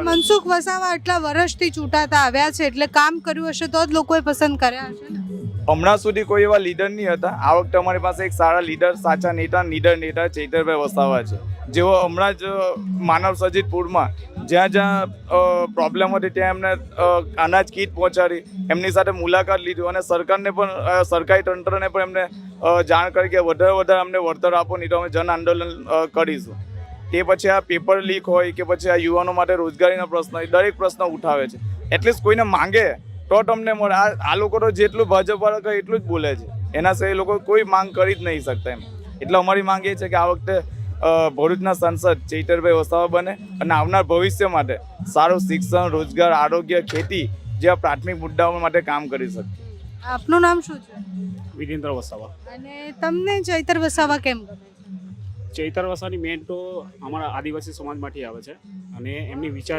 મનસુખ વસાવા આટલા વર્ષથી ચૂંટાતા આવ્યા છે એટલે કામ કર્યું હશે તો જ લોકોએ પસંદ કર્યા હશે ને. હમણાં સુધી કોઈ એવા લીડર નહીં હતા. આ વખતે અમારી પાસે એક સારા લીડર, સાચા નેતા, નીડર નેતા ચૈતરભાઈ વસાવા છે, જેઓ હમણાં જ માનવ સર્જિતપુરમાં જ્યાં જ્યાં પ્રોબ્લેમ હતી ત્યાં એમને અનાજ કીટ પહોંચાડી, એમની સાથે મુલાકાત લીધી અને સરકારને પણ સરકારી તંત્રને પણ એમને જાણ કરી કે વધારે અમને વળતર આપો, નહીં તો અમે જન આંદોલન કરીશું. તે પછી આ પેપર લીક હોય કે પછી આ યુવાનો માટે રોજગારીના પ્રશ્ન હોય, દરેક પ્રશ્ન ઉઠાવે છે. એટલીસ્ટ કોઈને માંગે તો તમને મળે. આ લોકો તો જેટલું ભાજપ વાળા કહે એટલું જ બોલે છે, એના સિવાય એ લોકો કોઈ માંગ કરી જ નહીં શકતા એમ. એટલે અમારી માંગ એ છે કે આ વખતે ભરૂચના સાંસદ ચૈતરભાઈ વસાવા બને અને આવનાર ભવિષ્ય માટે સારું શિક્ષણ, રોજગાર, આરોગ્ય, ખેતી જેવા પ્રાથમિક મુદ્દાઓ માટે કામ કરી શકે. આપનું નામ શું છે? વિરેન્દ્ર વસાવા. અને તમને ચૈતર વસાવા કેમ ગમે છે? ચૈતર વસાવાની મેન તો અમારા આદિવાસી સમાજમાંથી આવે છે અને એમની વિચાર